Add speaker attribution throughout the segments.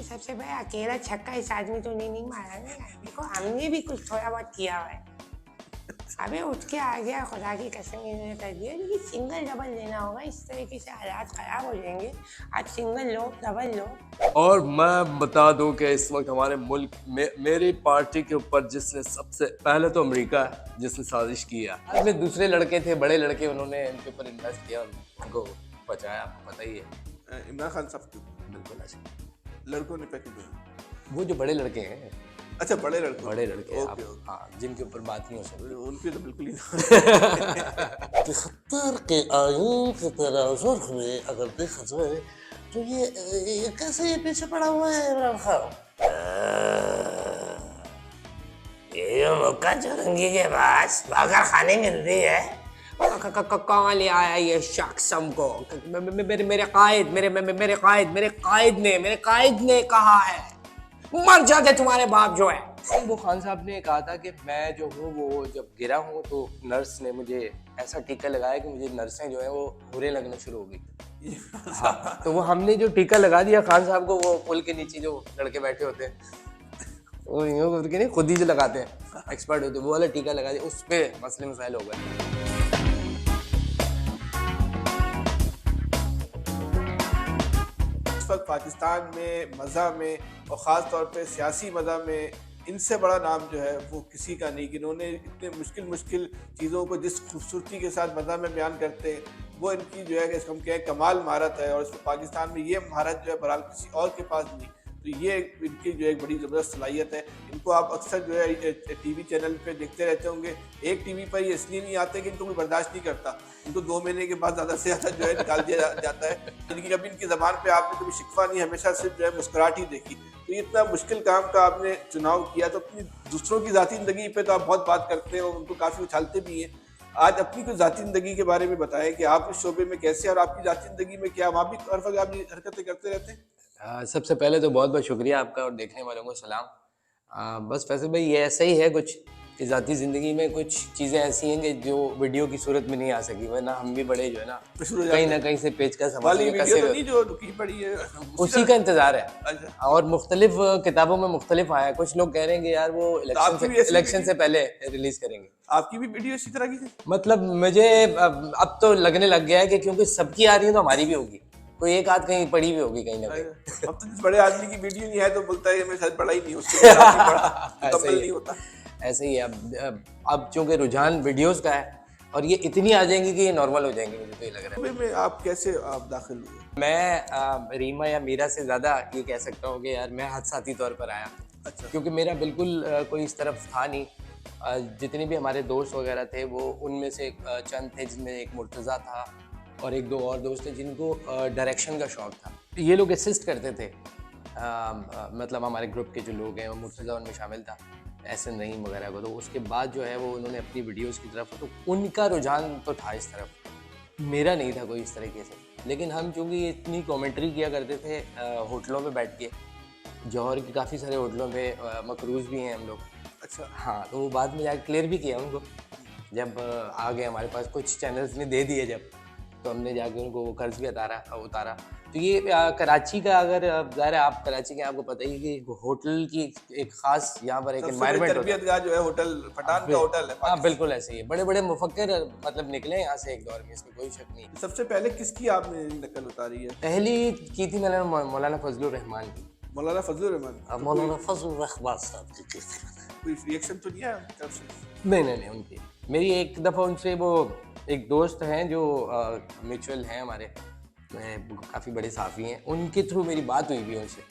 Speaker 1: सबसे पहले अकेला छक्का इस आदमी तो नहीं मारा ना यार। देखो हमने भी कुछ थोड़ा बहुत किया हुआ है। अबे उठ के आ गया, खुदा की कसम इन्होंने कर दिया। लेकिन सिंगल डबल लेना होगा, इस तरीके से हालात खराब हो जाएंगे। आप सिंगल लो, डबल लो।
Speaker 2: और मैं बता दूं कि इस वक्त हमारे मुल्क में मेरी पार्टी के ऊपर जिसने सबसे पहले तो अमेरिका है जिसने साजिश की है। बाद में दूसरे लड़के थे, बड़े लड़के, उन्होंने इनके ऊपर इन्वेस्ट किया, उनको बचाया। आपको पता ही है।
Speaker 3: इमरान खान साहब क्यों
Speaker 2: बिल्कुल ऐसे
Speaker 3: लड़कों ने पैकेज दिया?
Speaker 2: वो जो बड़े लड़के हैं,
Speaker 3: अच्छा बड़े लड़के
Speaker 2: ओके, हाँ, जिनके ऊपर बात नहीं हो सकती।
Speaker 3: उनकी तो बिल्कुल ही
Speaker 4: तिहत्तर के आयु के तनाजुर में अगर देखा जाए तो ये कैसे ये पीछे पड़ा हुआ है इमरान खान।
Speaker 1: ये मौका चुरंगी के पास बागर खाने मिलती है। कौन ले आया ये शख्स हमको? मेरे कायद ने कहा है मर जाते तुम्हारे बाप जो है।
Speaker 2: वो खान साहब ने कहा था कि मैं जो हूँ वो जब गिरा हूँ तो नर्स ने मुझे ऐसा टीका लगाया कि मुझे नर्सें जो है वो बुरे लगना शुरू हो गई। हाँ, तो वो हमने जो टीका लगा दिया खान साहब को, वो पुल के नीचे जो लड़के बैठे होते हैं वो यूँ करके नहीं, खुद ही जो लगाते हैं, एक्सपर्ट होते हैं, वो वाला टीका लगा दिया, उस पे मसले मसाइल हो गए।
Speaker 3: इस वक्त पाकिस्तान में मज़ा में और ख़ास तौर पे सियासी मज़ा में इनसे बड़ा नाम जो है वो किसी का नहीं कि इन्होंने इतने मुश्किल चीज़ों को जिस खूबसूरती के साथ मज़ा में बयान करते हैं, वो इनकी जो है कि हम कहें कमाल महारत है। और इसमें पाकिस्तान में ये महारत जो है बहरहाल किसी और के पास नहीं, तो ये इनकी जो है एक बड़ी ज़बरदस्त सलाहियत है। इनको आप अक्सर जो है टीवी चैनल पे देखते रहते होंगे। एक टीवी पर ये इसलिए नहीं आते कि इनको कोई बर्दाश्त नहीं करता, इनको 2 महीने के बाद ज़्यादा से ज़्यादा जो है निकाल दिया जाता है। यानी कभी इनकी ज़बान पे आपने कभी शिकवा नहीं, हमेशा सिर्फ जो है मुस्कुराहट ही देखी। तो ये इतना मुश्किल काम का आपने चुनाव किया, तो अपनी दूसरों की ज़ाती ज़िंदगी पे तो आप बहुत बात करते हैं और उनको काफ़ी उछालते भी हैं। आज अपनी कोई ज़ाती ज़िंदगी के बारे में बताएं कि आप इस शोबे में कैसे और आपकी ज़ाती ज़िंदगी में क्या, वहाँ भी हर वक्त आप ये हरकतें करते रहते हैं?
Speaker 2: सबसे पहले तो बहुत बहुत शुक्रिया आपका और देखने वालों को सलाम। बस फैसल भाई ये ऐसा ही है कुछ कि ज़ाती ज़िंदगी में कुछ चीज़ें ऐसी हैं कि जो वीडियो की सूरत में नहीं आ सकी, वरना हम भी बड़े जो है ना कहीं ना कहीं से पेच का
Speaker 3: वाली वीडियो तो नहीं जो रुकी पड़ी है,
Speaker 2: उसी का इंतजार है।
Speaker 3: अच्छा।
Speaker 2: और मुख्तलिफ किताबों में मुख्तलिफ आया, कुछ लोग कह रहे हैं कि यार वो इलेक्शन से पहले रिलीज करेंगे।
Speaker 3: आपकी भी वीडियो इसी तरह की थी?
Speaker 2: मतलब मुझे अब तो लगने लग गया है कि क्योंकि सबकी आ रही है तो हमारी भी होगी, कोई एक आध कहीं पड़ी भी होगी कहीं ना कहीं।
Speaker 3: अब तो जिस बड़े आदमी की वीडियो नहीं है तो बोलता है मैं शायद बड़ा ही नहीं, उसके साथ ही बड़ा मुकम्मल नहीं होता।
Speaker 2: ऐसे ही है। अब चूंकि रुझान वीडियोस का है और ये इतनी आ जाएंगी कि ये नॉर्मल हो जाएंगी, मुझे तो ये लग रहा है।
Speaker 3: में आप कैसे आप दाखिल हुए?
Speaker 2: मैं रीमा या मीरा से ज़्यादा ये कह सकता हूँ कि यार मैं हादसाती तौर पर आया।
Speaker 3: अच्छा।
Speaker 2: क्योंकि मेरा बिल्कुल कोई इस तरफ था नहीं। जितने भी हमारे दोस्त वगैरह थे वो उनमें से चंद थे, जिनमें एक मुर्तज़ा था और एक दो और दोस्त थे जिनको डायरेक्शन का शौक़ था। ये लोग असिस्ट करते थे। मतलब हमारे ग्रुप के जो लोग हैं, मुर्तज़ा उनमें शामिल था, एहसन रहीम वगैरह को। तो उसके बाद जो है वो उन्होंने अपनी वीडियोस की तरफ, तो उनका रुझान तो था इस तरफ, मेरा नहीं था कोई इस तरीके से। लेकिन हम चूँकि इतनी कमेंट्री किया करते थे होटलों पे बैठ के, जौहर के काफ़ी सारे होटलों पे मकरूज़ भी हैं हम लोग।
Speaker 3: अच्छा।
Speaker 2: हाँ, तो वो बाद में जाकर क्लियर भी किया उनको, जब आ गए हमारे पास कुछ चैनल्स ने दे दिए जब, तो हमने जाके उनको वो कर्ज भी उतारा। तो ये कराची का, अगर ज़ाहिर है आप कराची के, आपको पता ही कि होटल की एक खास यहाँ पर एक एनवायरनमेंट
Speaker 3: होता है। जो है होटल पठान का होटल है।
Speaker 2: हाँ बिल्कुल ऐसे ही है। बड़े बड़े मुफक्किर मतलब निकले यहाँ से एक दौर में, इसमें कोई शक नहीं।
Speaker 3: सबसे पहले किसकी आपने नकल उतारी है?
Speaker 2: पहली की थी मैंने मौलाना फजलुर रहमान की।
Speaker 3: मौलाना फजलुर रहमान?
Speaker 4: मौलाना फजलुर रहमान साहब की
Speaker 3: कोई रिएक्शन तो नहीं आया तरफ से?
Speaker 2: नहीं उनकी, मेरी एक दफ़ा उनसे, वो एक दोस्त हैं जो म्यूचुअल हैं हमारे, काफ़ी बड़े साफ़ी हैं, उनके थ्रू मेरी बात हुई भी उनसे।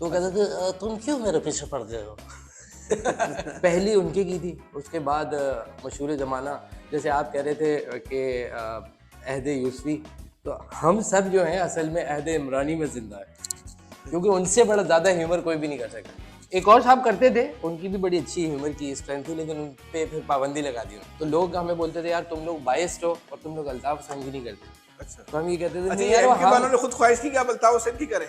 Speaker 4: तो कहते थे तुम क्यों मेरे पीछे पड़ गए हो?
Speaker 2: पहली उनकी की थी, उसके बाद मशहूर ज़माना, जैसे आप कह रहे थे कि अहद यूसुफी, तो हम सब जो हैं असल में अहद इमरानी में ज़िंदा है, क्योंकि उनसे बड़ा ज़्यादा ह्यूमर कोई भी नहीं कर सकता। एक और साहब करते थे, उनकी भी बड़ी अच्छी ह्यूमर की स्ट्रेंथ थी, लेकिन उन पे फिर पाबंदी लगा दी। तो लोग हमें बोलते थे यार तुम लोग बायस्ड हो और तुम लोग अल्ताफ हुसैन की नहीं करते।
Speaker 3: अच्छा।
Speaker 2: तो हम ये कहते थे
Speaker 3: अच्छा,
Speaker 2: नहीं यार,
Speaker 3: वालों ने खुद ख्वाहिश की कि आप अल्ताफ हुसैन की करें?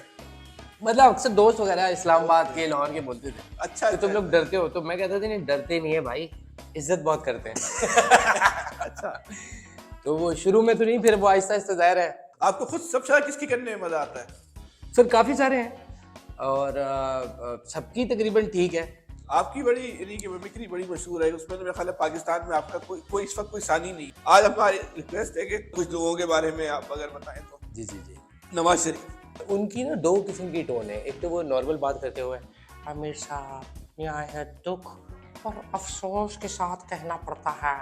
Speaker 2: मतलब अक्सर दोस्त वगैरह इस्लामाबाद के, लाहौर के बोलते थे
Speaker 3: अच्छा,
Speaker 2: तो तुम लोग डरते हो। तो मैं कहता था नहीं, डरते नहीं है भाई, इज्जत बहुत करते हैं।
Speaker 3: अच्छा।
Speaker 2: तो वो शुरू में तो नहीं, फिर वो आहिस्ता आहिस्ता ज़ाहिर है।
Speaker 3: आपको खुद सबसे ज़्यादा किसकी करने में मजा आता है?
Speaker 2: सर काफ़ी सारे हैं। और सबकी तकरीबन ठीक है।
Speaker 3: आपकी बड़ी यानी कि मिमिक्री बड़ी मशहूर है, उसमें तो मेरे ख्याल है पाकिस्तान में आपका कोई इस वक्त कोई सानी नहीं। आज हमारी रिक्वेस्ट है कि कुछ लोगों के बारे में आप अगर बताएं तो।
Speaker 2: जी जी जी।
Speaker 3: नवाज शरीफ,
Speaker 2: उनकी ना दो किस्म की टोन है। एक तो वो नॉर्मल बात करते हुए
Speaker 1: आमिर साहब यहाँ है दुख और अफसोस के साथ कहना पड़ता है,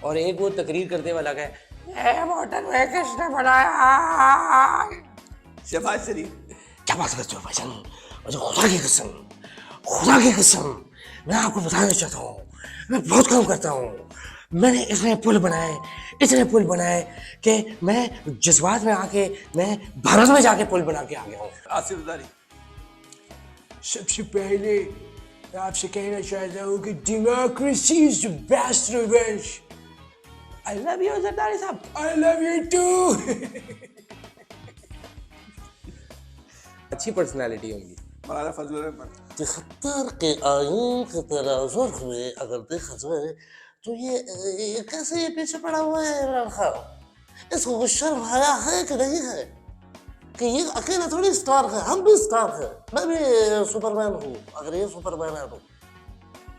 Speaker 2: और एक वो तकरीर करते हुए लगा है
Speaker 1: ये मोटरवे किसने बनाया।
Speaker 3: शहबाज शरीफ,
Speaker 4: क्या बात करते हो भाईजान, मुझे खुदा की कसम मैं आपको बताना चाहता हूँ, मैं बहुत काम करता हूँ। मैंने इतने पुल बनाए कि मैं जज्बात में आके मैं भारत में जाके पुल बना के आ गया हूँ।
Speaker 3: आसिफ ज़रदारी,
Speaker 5: सबसे पहले मैं आपसे कहना चाहता हूँ कि democracy is the best revenge.
Speaker 2: I love you Zardari साहब।
Speaker 5: I love you too.
Speaker 2: अच्छी पर्सनैलिटी होंगी।
Speaker 3: मौलाना फजलुर रहमान,
Speaker 4: 73 के आयन के तनाजुर में अगर देखा जाए तो ये कैसे ये पीछे पड़ा हुआ है इमरान खान। इसको कुछ शर्म आया है कि नहीं है कि ये अकेला थोड़ी स्टार है, हम भी स्टार है। मैं भी सुपरमैन हूँ। अगर ये सुपरमैन है तो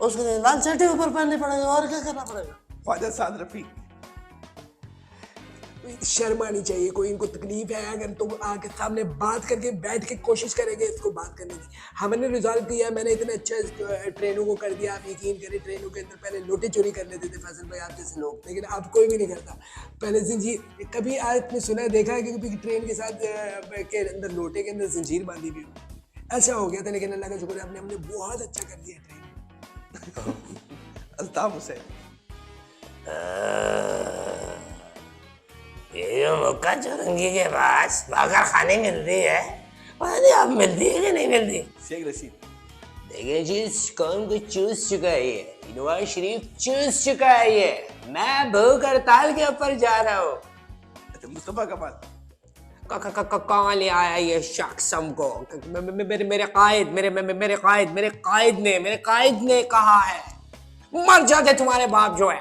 Speaker 4: उसके लिए लाल चट्टी ऊपर पहननी पड़ेगी और क्या करना पड़ेगा।
Speaker 3: ख्वाजा साद रफी,
Speaker 5: शर्म आनी चाहिए। कोई इनको तकलीफ है अगर तो आके सामने बात करके बैठ के कोशिश करेंगे इसको बात करने की। हमने रिजॉल्व किया, मैंने इतने अच्छा ट्रेनों को कर दिया। आप यकीन करें ट्रेनों के अंदर पहले लोटे चोरी कर लेते थे फैसल भाई आप जैसे लोग, लेकिन अब कोई भी नहीं करता। पहले जंजीर कभी आपने सुना देखा है कि कभी ट्रेन के साथ के अंदर लोटे के अंदर जंजीर बांधी हुई हो? ऐसा हो गया था, लेकिन अल्लाह का शुक्र है हमने बहुत अच्छा कर दिया ट्रेन।
Speaker 3: अल्ताफ हुसैन,
Speaker 1: ये मौका चुरंगी के पास बागर खाने मिलती है, पता नहीं अब मिलती है कि नहीं मिलती।
Speaker 3: शेख रशीद,
Speaker 2: देखिए जी कौन को चूस चुका है ये, नवाज शरीफ चूस चुका है ये। मैं भूख हड़ताल के ऊपर जा रहा हूँ।
Speaker 3: अच्छा मुस्तफा कमाल,
Speaker 1: कौन ले आया ये शख्स हमको? मेरे कायद ने कहा है मर जाते तुम्हारे बाप जो है।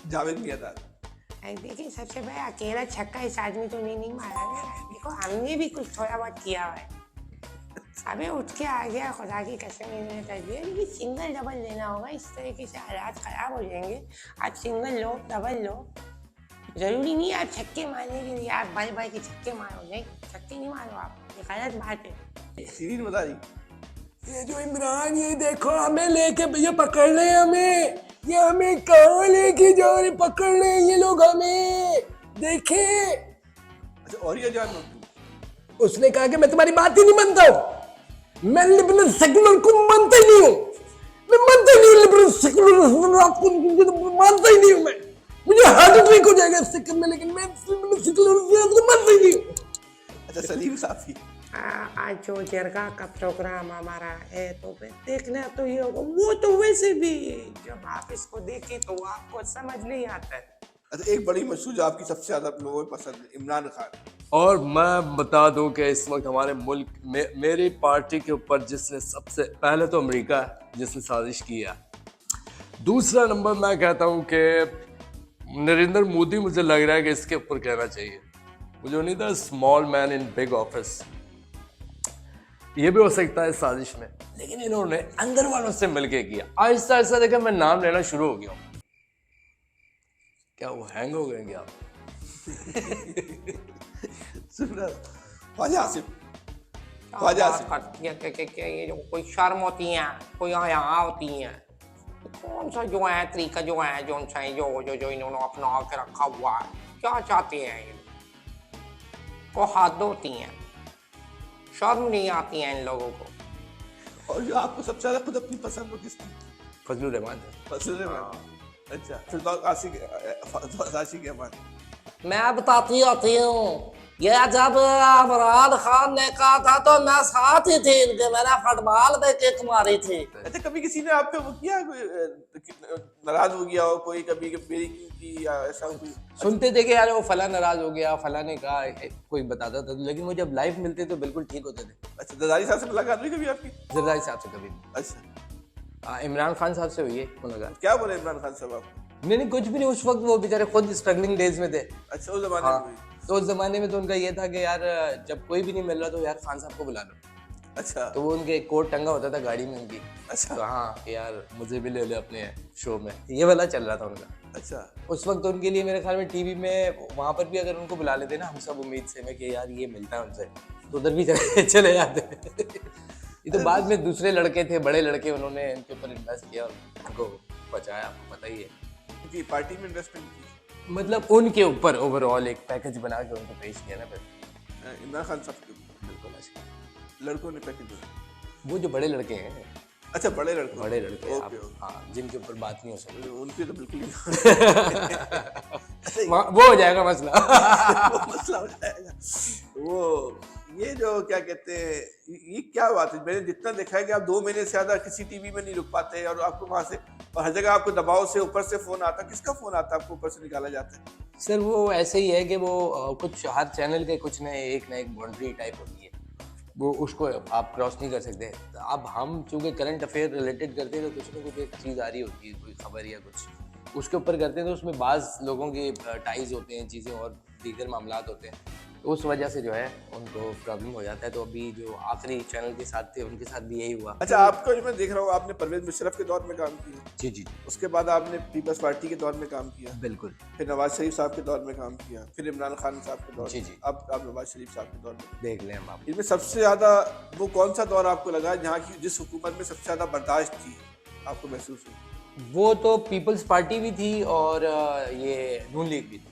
Speaker 3: जावेद मियाँदाद,
Speaker 1: देखिए सबसे बड़ा अकेला छक्का इस आदमी तो नहीं मारा ना। देखो हमने भी कुछ थोड़ा बहुत किया है। अबे उठ के आ गया, खुदा की कसम इन्होंने कर दिया। लेकिन सिंगल डबल लेना होगा, इस तरीके से हालात ख़राब हो जाएंगे। आप सिंगल लो डबल लो, ज़रूरी नहीं आप छक्के मारने के लिए आप भाई के छक्के मारो। नहीं, छक्के नहीं मारो आप, ये गलत बात है।
Speaker 3: सीरीन मदारी,
Speaker 5: ये जो इमरान, ये देखो हमें लेके भैया पकड़ रहे हैं हमें, ये हमें कहाँ लेके जा रहे, पकड़ रहे हैं ये लोग हमें। देखे
Speaker 3: अच्छा औरिया जान मखदूम,
Speaker 5: उसने कहा कि मैं तुम्हारी बात ही नहीं मानता हूँ, मैं लिबरल सेकुलर को मानता ही नहीं हूँ, मैं मानता ही नहीं हूँ लिबरल सेकुलर, आपको मानता ही नहीं हूँ मैं। मुझे हार्ट अटैक हो जाएगा इससे करने, लेकिन मैं लिबरल सेकुलर मानता ही नहीं हूँ।
Speaker 3: अच्छा सलीम साफी,
Speaker 1: आज जो जरगा का प्रोग्राम हमारा है तो फिर देखना तो ये होगा। वो तो वैसे भी जब आप इसको देखें तो आपको समझ नहीं आता है।
Speaker 3: अच्छा एक बड़ी मशहूर जो आपकी सबसे ज़्यादा लोगों को पसंद है, इमरान खान।
Speaker 2: और मैं बता दूं कि इस वक्त हमारे मुल्क में मेरी पार्टी के ऊपर जिसने सबसे पहले तो अमेरिका है जिसने साजिश की है। दूसरा नंबर मैं कहता हूं कि नरेंद्र मोदी मुझे लग रहा है कि इसके ऊपर कहना चाहिए। मुझे नहीं था small man in big office, ये भी हो सकता है साजिश में, लेकिन इन्होंने अंदर वालों से मिलके किया। आहिस्ता आहिस्ता देखा मैं नाम लेना शुरू हो गया हूँ। क्या वो हैंग हो गए क्या आप?
Speaker 3: ख्वाजा आसिफ, ख्वाजा आसिफ,
Speaker 1: करती है कि ये जो कोई शर्म होती है, कोई यहाँ होती है। कौन सा जो है तरीका जो है जो इन्होंने अपना के रखा हुआ है, क्या चाहते हैं ये? को हद होती हैं, शर्म नहीं आती है इन लोगों को।
Speaker 3: और जो आपको सबसे ज़्यादा खुद अपनी पसंद हो किसकी?
Speaker 2: फजलुर रहमान है।
Speaker 3: फजलुर रहमान। अच्छा फिर तो आशिक रहमान।
Speaker 4: मैं बताती होती हूँ, ये जब इमरान खान ने कहा था तो मैं साथ ही थी इनके, मैंने फुटबॉल में किक मारी थी।
Speaker 3: अच्छा कभी किसी ने आप पे वो किया, नाराज हो गया हो कोई, कभी मेरी क्यों की या ऐसा कोई?
Speaker 2: सुनते थे कि यार वो फला नाराज हो गया, फला ने कहा, कोई बताता था, लेकिन वो जब लाइव मिलते तो बिल्कुल ठीक होते थे।
Speaker 3: अच्छा जरदारी साहब से मुलाकात हुई कभी आपकी?
Speaker 2: जरदारी साहब से कभी नहीं।
Speaker 3: अच्छा
Speaker 2: इमरान खान साहब से हुई है मुलाकात।
Speaker 3: क्या बोले इमरान खान साहब आपको?
Speaker 2: नहीं कुछ भी नहीं, उस वक्त वो बेचारे खुद स्ट्रगलिंग डेज में थे।
Speaker 3: अच्छा, उस जमाने
Speaker 2: हाँ,
Speaker 3: में भी?
Speaker 2: तो उस जमाने में तो उनका ये था कि यार जब कोई भी नहीं मिल रहा तो यार खान साहब को बुला लो।
Speaker 3: अच्छा
Speaker 2: तो वो उनके एक कोट टंगा होता था गाड़ी में उनकी।
Speaker 3: अच्छा
Speaker 2: तो हाँ कि यार मुझे भी ले ले अपने शो में, ये वाला चल रहा था उनका।
Speaker 3: अच्छा।
Speaker 2: उस वक्त उनके लिए मेरे ख्याल में टीवी में वहाँ पर भी अगर उनको बुला लेते ना हम सब उम्मीद से में कि यार ये मिलता है उनसे, तो उधर भी चले जाते। ये तो बाद में दूसरे लड़के थे, बड़े लड़के, उन्होंने इनके ऊपर इन्वेस्ट किया और उनको बचाया, आपको पता ही है।
Speaker 3: उनकी पार्टी में इन्वेस्टमेंट की
Speaker 2: मतलब उनके ऊपर ओवरऑल एक पैकेज बना के उनको पेश किया ना फिर।
Speaker 3: इमरान खान साहब के ऊपर
Speaker 2: बिल्कुल ऐसे।
Speaker 3: लड़कों ने पैकेज दिया।
Speaker 2: वो जो बड़े लड़के हैं,
Speaker 3: अच्छा, बड़े लड़के
Speaker 2: आप, हाँ, जिनके ऊपर बात नहीं हो सकती,
Speaker 3: उनके तो बिल्कुल ही
Speaker 2: वो हो जाएगा मसला।
Speaker 3: वो मसला हो जाएगा। वो ये जो क्या कहते हैं, ये क्या बात है? मैंने जितना देखा है कि आप 2 महीने से ज्यादा किसी टीवी में नहीं रुक पाते और आपको वहां से और हर जगह आपको दबाव से ऊपर से फोन आता। किसका फोन आता है आपको ऊपर से निकाला जाता है?
Speaker 2: सर वो ऐसे ही है कि वो कुछ हर चैनल के कुछ न एक बाउंड्री टाइप होती है, वो उसको आप क्रॉस नहीं कर सकते। अब हम चूँकि करंट अफेयर रिलेटेड करते हैं तो कुछ ना कुछ एक चीज़ आ रही होती है, कोई खबर या कुछ उसके ऊपर करते हैं, तो उसमें बाज़ लोगों के टाइज होते हैं, चीज़ें और दीगर मामलात होते हैं, तो उस वजह से जो है उनको प्रॉब्लम हो जाता है। तो अभी जो आखिरी चैनल के साथ थे उनके साथ भी यही हुआ।
Speaker 3: अच्छा, आपको जो मैं देख रहा हूँ, आपने परवेज मुशर्रफ के दौर में काम किया,
Speaker 2: जी जी
Speaker 3: उसके बाद आपने पीपल्स पार्टी के दौर में काम किया,
Speaker 2: बिल्कुल।
Speaker 3: फिर नवाज शरीफ साहब के दौर में काम किया, फिर इमरान खान साहब के दौर
Speaker 2: जी,
Speaker 3: में,
Speaker 2: जी।
Speaker 3: अब आप नवाज शरीफ साहब के दौर में
Speaker 2: देख लें हम आप।
Speaker 3: इनमें सबसे ज्यादा वो कौन सा दौर आपको लगा जहाँ की जिस हुकूमत में सबसे ज्यादा बर्दाश्त थी आपको महसूस हुई?
Speaker 2: वो तो पीपल्स पार्टी भी थी और ये नून लीग भी थी।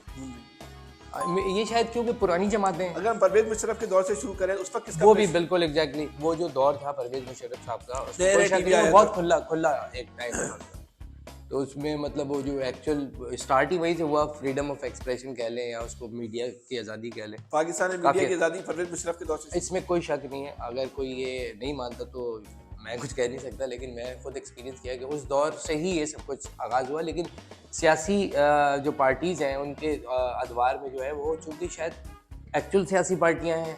Speaker 2: ये शायद क्योंकि पुरानी जमातें हैं।
Speaker 3: अगर हम परवेज मुशर्रफ के दौर से शुरू करें उस वक्त किसका
Speaker 2: वो भी बिल्कुल एग्जैक्टली वो जो दौर था परवेज मुशर्रफ साहब का, उसमें
Speaker 3: तेरे
Speaker 2: कोई शक
Speaker 3: TV
Speaker 2: नहीं, वो
Speaker 3: आया
Speaker 2: बहुत
Speaker 3: था।
Speaker 2: खुला एक टाइम था। तो उसमें मतलब वो जो एक्चुअल स्टार्ट ही वहीं से हुआ, फ्रीडम ऑफ एक्सप्रेशन कह लें या उसको मीडिया की आज़ादी कह लें।
Speaker 3: पाकिस्तान में मीडिया की आज़ादी परवेज मुशर्रफ के दौर से
Speaker 2: इसमें कोई शक नहीं है, अगर कोई ये नहीं मानता तो मैं कुछ कह नहीं सकता, लेकिन मैं खुद एक्सपीरियंस किया कि उस दौर से ही ये सब कुछ आगाज़ हुआ। लेकिन सियासी जो पार्टीज़ हैं उनके अदवार में जो है वो चूँकि शायद एक्चुअल सियासी पार्टियां हैं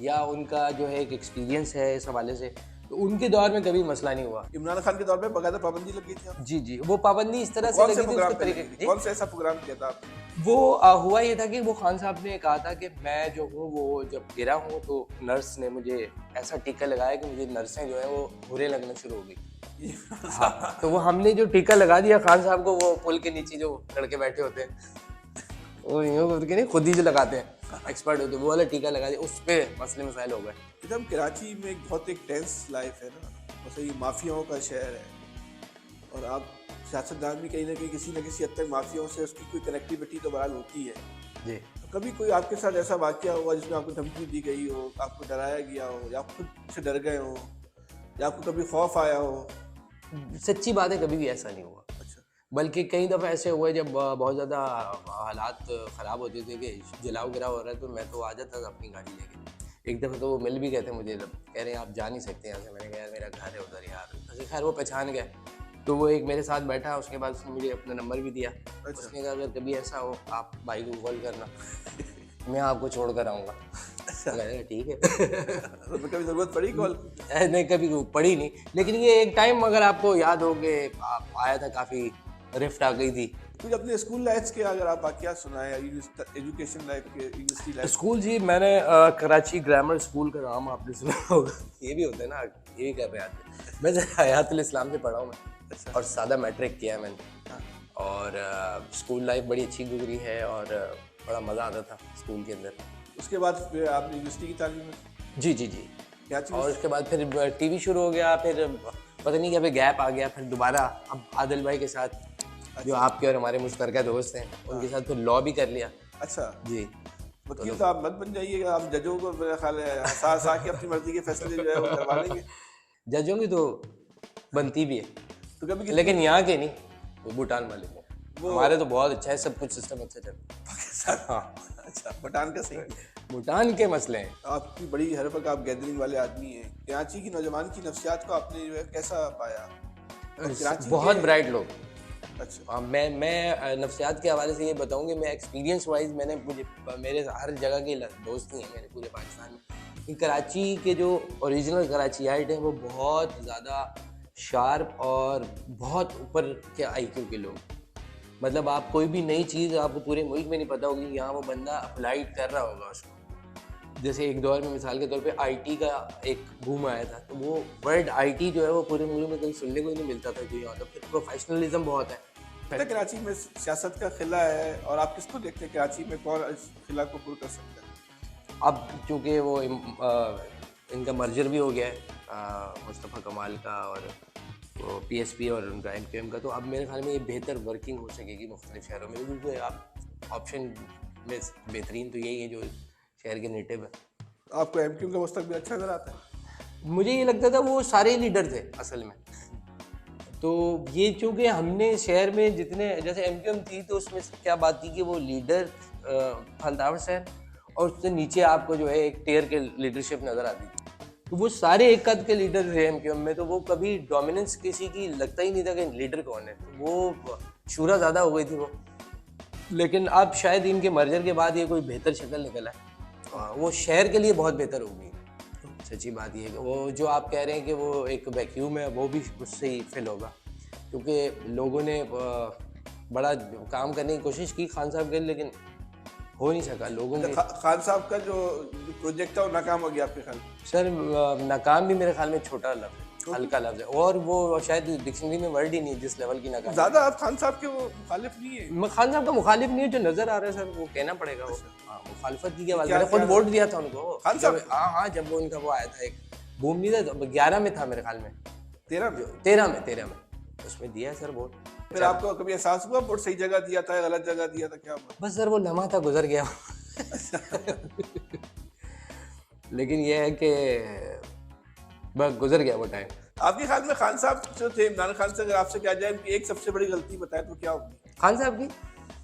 Speaker 2: या उनका जो है एक एक्सपीरियंस है इस हवाले से, तो उनके दौर में कभी मसला नहीं हुआ।
Speaker 3: इमरान खान के दौर में बकायदा पाबंदी लगी थी आपको?
Speaker 2: जी जी, वो पाबंदी इस तरह से
Speaker 3: कौन
Speaker 2: लगी
Speaker 3: से
Speaker 2: थी
Speaker 3: प्रोग्राम
Speaker 2: उसके
Speaker 3: पे
Speaker 2: तरीके
Speaker 3: लगी थी?
Speaker 2: जी?
Speaker 3: कौन सा ऐसा प्रोग्राम किया था आपने?
Speaker 2: वो हुआ ये था कि वो खान साहब ने कहा था कि मैं जो हूँ वो जब गिरा हूँ तो नर्स ने मुझे ऐसा टीका लगाया कि मुझे नर्सें जो है वो बुरे लगना शुरू हो गई। हाँ, तो वो हमने जो टीका लगा दिया खान साहब को, वो पुल के नीचे जो लड़के बैठे होते हैं वो यूँ करके नहीं, खुद ही जो लगाते हैं एक्सपर्ट होते हैं, वो वाला टीका लगा दिया, उस पर मसले मसाइल हो गए।
Speaker 3: एकदम कराची में एक बहुत एक टेंस लाइफ है ना, बस ये माफियाओं का शहर है और आप सियासतदान भी कहीं ना कहीं किसी न किसी हद तक माफियाओं से उसकी कोई कनेक्टिविटी तो बहरहाल होती है
Speaker 2: जी।
Speaker 3: तो कभी कोई आपके साथ ऐसा वाकया हुआ जिसमें आपको धमकी दी गई हो, आपको डराया गया हो, या आप खुद से डर गए हो, या आपको कभी खौफ आया हो?
Speaker 2: सच्ची बात है, कभी भी ऐसा नहीं हुआ।
Speaker 3: अच्छा,
Speaker 2: बल्कि कई दफ़ा ऐसे हुए जब बहुत ज़्यादा हालात ख़राब होते थे कि जलाओ गिराव हो रहा है, तो मैं तो आ जाता था अपनी गाड़ी लेके। एक दफ़ा तो वो मिल भी गए थे मुझे, कह रहे हैं आप जा नहीं सकते यहाँ से। मैंने कहा यार मेरा घर है उधर यार। अच्छा खैर वो पहचान गए, तो वो एक मेरे साथ बैठा, उसके बाद उसने मुझे अपना नंबर भी दिया। उसने कहा अगर कभी ऐसा हो आप भाई को कॉल करना, मैं आपको छोड़ कर आऊँगा। मैंने कहा ठीक है।
Speaker 3: तो कभी ज़रूरत पड़ी कॉल?
Speaker 2: नहीं कभी पड़ी नहीं, लेकिन ये एक टाइम अगर आपको याद हो कि आप आया था, काफ़ी रिफ्ट आ गई थी।
Speaker 3: कुछ अपने स्कूल लाइफ के अगर आप वाकया सुनाए, एजुकेशन लाइफ के, यूनिवर्सिटी लाइफ?
Speaker 2: स्कूल जी, मैंने कराची ग्रामर स्कूल का नाम आपने सुना होगा। ये भी होता है ना, ये भी कर रहे आते। मैं हयातुल इस्लाम से पढ़ा हूँ मैं।
Speaker 3: अच्छा।
Speaker 2: और सादा मैट्रिक किया है मैंने। और स्कूल लाइफ बड़ी अच्छी गुजरी है और बड़ा मज़ा आता था स्कूल के अंदर।
Speaker 3: उसके बाद फिर आपने यूनिवर्सिटी की तालीम में
Speaker 2: जी जी जी।
Speaker 3: क्या चीज़?
Speaker 2: और उसके बाद फिर टीवी शुरू हो गया, फिर पता नहीं क्या फिर गैप आ गया, फिर दोबारा अब आदिल भाई के साथ जो आपके और हमारे मुश्तरका दोस्त हैं उनके साथ फिर लॉ भी कर लिया।
Speaker 3: अच्छा
Speaker 2: जी।
Speaker 3: वकील तो आप मत बन जाइएगा, आप जजों को मेरा ख्याल है हंसा के अपनी मर्जी के फैसले जो है वो करवा लेंगे।
Speaker 2: जजों की तो बनती भी है,
Speaker 3: तो कभी
Speaker 2: लेकिन यहाँ के नहीं, वो भूटान वाले को। हमारे तो बहुत अच्छा है, सब कुछ सिस्टम अच्छा चल रहा है। हाँ।
Speaker 3: अच्छा, भूटान का सही है।
Speaker 2: भूटान के मसले हैं।
Speaker 3: आपकी बड़ी हर वक्त आप गैदरिंग वाले आदमी हैं। कराची की नौजवान की नफ्सियात को आपने जो है कैसा पाया? और कराची
Speaker 2: बहुत
Speaker 3: के-
Speaker 2: ब्राइट लोग।
Speaker 3: अच्छा,
Speaker 2: हाँ, मैं नफ्सियात के हवाले से ये बताऊँ कि मैं एक्सपीरियंस वाइज मैंने मेरे हर जगह के दोस्त नहीं हैं मेरे पूरे पाकिस्तान में, कि कराची के जो ओरिजिनल कराचीआइट हैं वो बहुत ज़्यादा शार्प और बहुत ऊपर के आईक्यू के लोग। मतलब आप कोई भी नई चीज़ आपको पूरे मुल्क में नहीं पता होगी, यहाँ वो बंदा अप्लाइड कर रहा होगा उसको। जैसे एक दौर में मिसाल के तौर पे आईटी का एक बूम आया था, तो वो वर्ड आईटी जो है वो पूरे मुल्क में कहीं सुनने को ही नहीं मिलता था, जो यहाँ तो फिर प्रोफेशनलिज्म बहुत है।
Speaker 3: तो कराची में सियासत का खिला है और आप किसको देखते हैं कराची में कौन इस खिला को पूरा कर सकता है?
Speaker 2: अब चूँकि वो इनका मर्जर भी हो गया है मुस्तफ़ा कमाल का और वो पीएसपी और उनका एमक्यूएम का, तो अब मेरे ख्याल में ये बेहतर वर्किंग हो सकेगी मुख्तलिफ शहरों में, क्योंकि आप ऑप्शन में बेहतरीन तो यही है जो शहर के नेटिव है।
Speaker 3: आपको एमक्यू का मुस्तकबिल अच्छा नजर आता है?
Speaker 2: मुझे ये लगता था वो सारे लीडर थे असल में, तो ये चूँकि हमने शहर में जितने जैसे एमक्यूएम थी तो उसमें क्या बात थी कि वो लीडर फलतावर शहर और उससे नीचे आपको जो है एक टियर के लीडरशिप नज़र आती थी, तो वो सारे एक कद के लीडर थे एमक्यूएम में, तो वो कभी डोमिनेंस किसी की लगता ही नहीं था कि लीडर कौन है, तो वो शूरा ज़्यादा हो गई थी वो। लेकिन अब शायद इनके मर्जर के बाद ये कोई बेहतर शक्ल निकला है, वो शहर के लिए बहुत बेहतर होगी। सच्ची बात ये है कि वो जो आप कह रहे हैं कि वो एक वैक्यूम है, वो भी उससे ही फिल होगा, क्योंकि लोगों ने बड़ा काम करने की कोशिश की खान साहब के, लेकिन हो नहीं सका लोगों के।
Speaker 3: खान साहब का जो प्रोजेक्ट था वो नाकाम हो गया आपके ख्याल में?
Speaker 2: सर नाकाम भी मेरे ख्याल में छोटा लफ्ज़ है, हल्का लफ्ज़ है, और वो शायद डिक्शनरी में वर्ड ही नहीं जिस लेवल की नाकाम।
Speaker 3: ज़्यादा आप खान साहब के वो मुखालिफ नहीं है?
Speaker 2: मैं खान साहब का मुखालिफ नहीं है, जो नज़र आ रहा है सर वो कहना पड़ेगा। वो मुखालफत की क्या बात,
Speaker 3: क्या-
Speaker 2: मैंने खुद
Speaker 3: क्या-
Speaker 2: वोट दिया था उनको
Speaker 3: खान साहब?
Speaker 2: हाँ, जब वो उनका वो आया था एक बूम नहीं था, 11 में था मेरे ख्याल में, 13 में उसमें दिया है सर वोट।
Speaker 3: फिर आपको कभी एहसास हुआ वोट सही जगह दिया था, गलत जगह दिया था, क्या हुआ?
Speaker 2: बस सर वो लम्हा था, गुजर गया। लेकिन ये है कि बस गुजर गया वो टाइम।
Speaker 3: आपके ख्याल में खान साहब जो थे, इमरान खान से अगर आपसे कहा जाए इनकी एक सबसे बड़ी गलती बताए तो क्या होगी?
Speaker 2: खान साहब की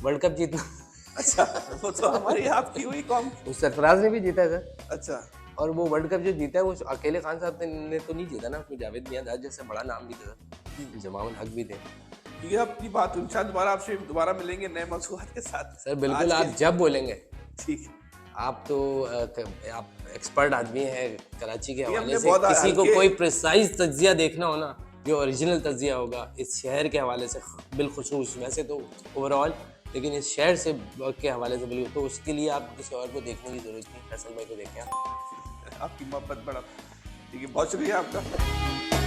Speaker 2: वर्ल्ड कप जीतना।
Speaker 3: अच्छा, वो तो हमारी आपकी हुई कौम।
Speaker 2: उस सरफराज ने भी जीता है सर,
Speaker 3: अच्छा,
Speaker 2: और वो वर्ल्ड कप जो जीता है वो अकेले खान साहब ने तो नहीं जीता ना, उसमें जावेद मियां जैसे बड़ा नाम भी था, जमाउल हक भी थे।
Speaker 3: ये अपनी बात इंशाल्लाह दोबारा आपसे दोबारा मिलेंगे नए मौज़ूआत के साथ।
Speaker 2: सर बिल्कुल,
Speaker 3: आज
Speaker 2: आप जब बोलेंगे।
Speaker 3: ठीक है।
Speaker 2: आप तो आप एक्सपर्ट आदमी हैं कराची के
Speaker 3: हमने
Speaker 2: हवाले से,
Speaker 3: बहुत
Speaker 2: किसी को
Speaker 3: हल्के-
Speaker 2: कोई प्रिसाइज तज्जिया देखना हो ना, जो ओरिजिनल तज्जिया होगा इस शहर के हवाले से बिलखुसूस, वैसे तो ओवरऑल, लेकिन इस शहर से के हवाले से बिल्कुल, तो उसके लिए आप किसी और को देखने की जरूरत नहीं, फैसल भाई को देखें।
Speaker 3: आपकी मोहब्बत बड़ा ठीक है, बहुत शुक्रिया आपका।